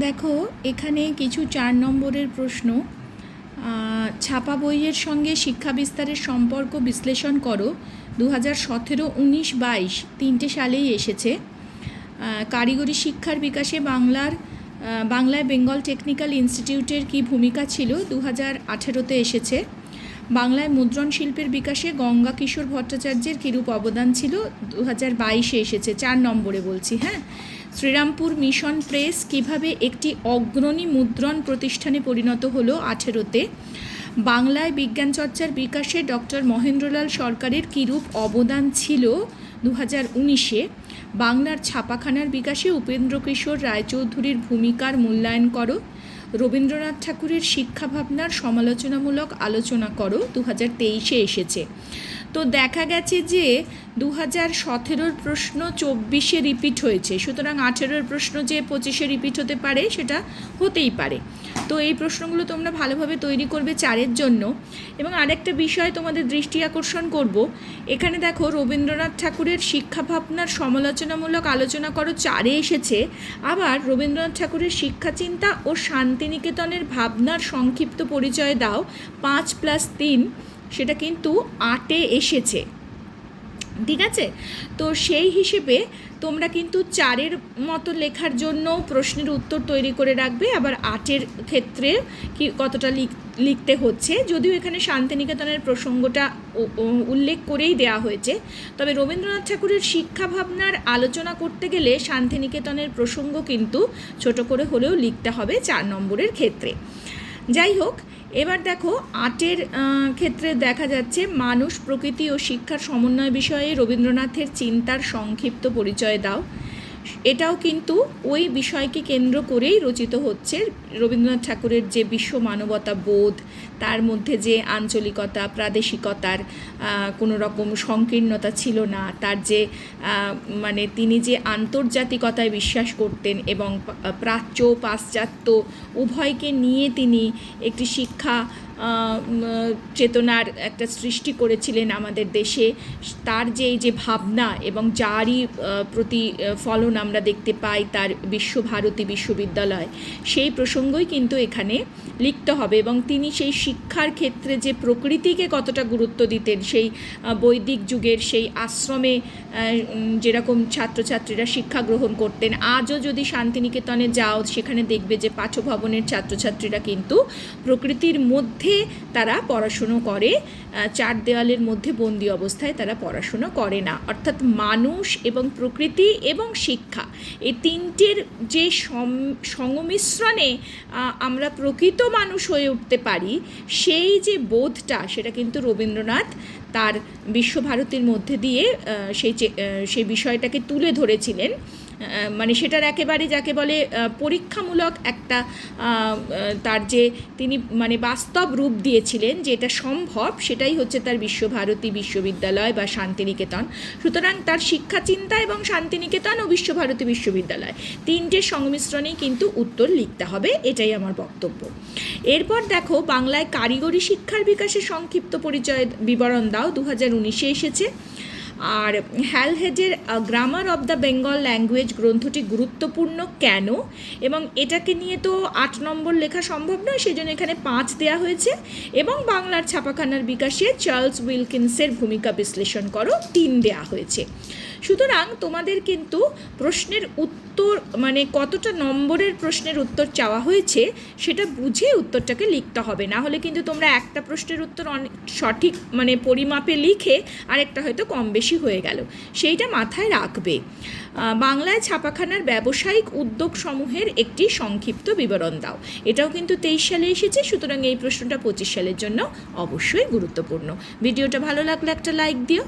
দেখো এখানে কিছু 4 নম্বরের প্রশ্ন। ছাপা বইয়ের সঙ্গে শিক্ষা বিস্তারের সম্পর্ক বিশ্লেষণ করো। 2017, 19, 22 তিনটে সালেই এসেছে। কারিগরি শিক্ষার বিকাশে বাংলায় বেঙ্গল টেকনিক্যাল ইনস্টিটিউটের কী ভূমিকা ছিল? 2018-তে এসেছে। বাংলায় মুদ্রণ শিল্পের বিকাশে গঙ্গা কিশোর ভট্টাচার্যের কীরূপ অবদান ছিল? 2022-এ এসেছে। 4 নম্বরে বলছি, হ্যাঁ। শ্রীরামপুর মিশন প্রেস কিভাবে একটি অগ্রণী মুদ্রণ প্রতিষ্ঠানে পরিণত হলো? 18-তে। বাংলায় বিজ্ঞান চর্চার বিকাশে ডক্টর মহেন্দ্রলাল সরকারের কীরূপ অবদান ছিল? 2019-এ। বাংলার ছাপাখানার বিকাশে উপেন্দ্র কিশোর রায়চৌধুরীর ভূমিকার মূল্যায়ন করো। রবীন্দ্রনাথ ঠাকুরের শিক্ষা ভাবনার সমালোচনামূলক আলোচনা করো। 2023-এ এসেছে। তো দেখা গেছে যে 2017-র প্রশ্ন 24-এ রিপিট হয়েছে, সুতরাং 18-র প্রশ্ন যে 25-এ রিপিট হতে পারে সেটা হতেই পারে। তো এই প্রশ্নগুলো তোমরা ভালোভাবে তৈরি করবে 4-এর জন্য। এবং আরেকটা বিষয় তোমাদের দৃষ্টি আকর্ষণ করব, এখানে দেখো রবীন্দ্রনাথ ঠাকুরের শিক্ষা ভাবনার সমালোচনামূলক আলোচনা করো 4-এ এসেছে। আবার রবীন্দ্রনাথ ঠাকুরের শিক্ষাচিন্তা ও শান্তিনিকেতনের ভাবনার সংক্ষিপ্ত পরিচয় দাও 5+3, সেটা কিন্তু 8-এ এসেছে। ঠিক আছে, তো সেই হিসেবে তোমরা কিন্তু 4-এর মতো লেখার জন্য প্রশ্নের উত্তর তৈরি করে রাখবে। আবার 8-এর ক্ষেত্রে কি কতটা লিখতে হচ্ছে, যদিও এখানে শান্তিনিকেতনের প্রসঙ্গটা উল্লেখ করেই দেওয়া হয়েছে, তবে রবীন্দ্রনাথ ঠাকুরের শিক্ষা ভাবনার আলোচনা করতে গেলে শান্তিনিকেতনের প্রসঙ্গ কিন্তু ছোট করে হলেও লিখতে হবে 4 নম্বরের ক্ষেত্রে। যাই হোক, এবার দেখো 8-এর ক্ষেত্রে দেখা যাচ্ছে মানুষ, প্রকৃতি ও শিক্ষার সমন্বয় বিষয়ে রবীন্দ্রনাথের চিন্তার সংক্ষিপ্ত পরিচয় দাও। এটাও কিন্তু ওই বিষয়কে কেন্দ্র করেই রচিত হচ্ছে। রবীন্দ্রনাথ ঠাকুরের যে বিশ্ব মানবতা বোধ, তার মধ্যে যে আঞ্চলিকতা, প্রাদেশিকতার কোনো রকম সংকীর্ণতা ছিল না, তার যে মানে তিনি যে আন্তর্জাতিকতায় বিশ্বাস করতেন এবং প্রাচ্য পাশ্চাত্য উভয়কে নিয়ে তিনি একটি শিক্ষা চেতনার একটা সৃষ্টি করেছিলেন আমাদের দেশে, তার যে ভাবনা এবং যারই প্রতিফলন আমরা দেখতে পাই তার বিশ্বভারতী বিশ্ববিদ্যালয়, সেই প্রসঙ্গই কিন্তু এখানে লিখতে হবে। এবং তিনি সেই শিক্ষার ক্ষেত্রে যে প্রকৃতিকে কতটা গুরুত্ব দিতেন, সেই বৈদিক যুগের সেই আশ্রমে যেরকম ছাত্রছাত্রীরা শিক্ষা গ্রহণ করতেন, আজও যদি শান্তিনিকেতনে যাও সেখানে দেখবে যে পাঠভবনের ছাত্রছাত্রীরা কিন্তু প্রকৃতির মধ্যে তারা পড়াশুনো করে, 4 দেওয়ালের মধ্যে বন্দি অবস্থায় তারা পড়াশুনো করে না। অর্থাৎ মানুষ এবং প্রকৃতি এবং শিক্ষা, এই তিনটের যে সংমিশ্রণে আমরা প্রকৃত মানুষ হয়ে উঠতে পারি, সেই যে বোধটা, সেটা কিন্তু রবীন্দ্রনাথ তার বিশ্বভারতীর মধ্যে দিয়ে সেই বিষয়টাকে তুলে ধরেছিলেন। মানে সেটার একেবারে যাকে বলে পরীক্ষামূলক একটা তার যে তিনি মানে বাস্তব রূপ দিয়েছিলেন, যেটা সম্ভব, সেটাই হচ্ছে তার বিশ্বভারতী বিশ্ববিদ্যালয় বা শান্তিনিকেতন। সুতরাং তার শিক্ষা চিন্তা এবং শান্তিনিকেতন ও বিশ্বভারতী বিশ্ববিদ্যালয়, তিনটের সংমিশ্রণেই কিন্তু উত্তর লিখতে হবে, এটাই আমার বক্তব্য। এরপর দেখো বাংলায় কারিগরি শিক্ষার বিকাশে সংক্ষিপ্ত পরিচয় বিবরণ দাও। 2019-এ এসেছে। আর হ্যালহেডের grammar of the Bengal language গ্রন্থটি গুরুত্বপূর্ণ কেন? এবং এটাকে নিয়ে তো 8 নম্বর লেখা সম্ভব নয়, সেই জন্য এখানে 5 দেওয়া হয়েছে। এবং বাংলার ছাপাখানার বিকাশে চার্লস উইলকিন্সের ভূমিকা বিশ্লেষণ করো, 3 দেওয়া হয়েছে। সুতরাং তোমাদের কিন্তু প্রশ্নের উত্তর মানে কতটা নম্বরের প্রশ্নের উত্তর চাওয়া হয়েছে সেটা বুঝে উত্তরটাকে লিখতে হবে, না হলে কিন্তু তোমরা একটা প্রশ্নের উত্তর সঠিক মানে পরিমাপে লিখে আরেকটা হয়তো কম বেশি হয়ে গেল, সেইটা মাথায় রাখবে। বাংলায় ছাপাখানার ব্যবসায়িক উদ্যোগ সমূহের একটি সংক্ষিপ্ত বিবরণ দাও। এটাও কিন্তু 23 সালে এসেছে, সুতরাং এই প্রশ্নটা 25 সালের জন্য অবশ্যই গুরুত্বপূর্ণ। ভিডিওটা ভালো লাগলে একটা লাইক দিও।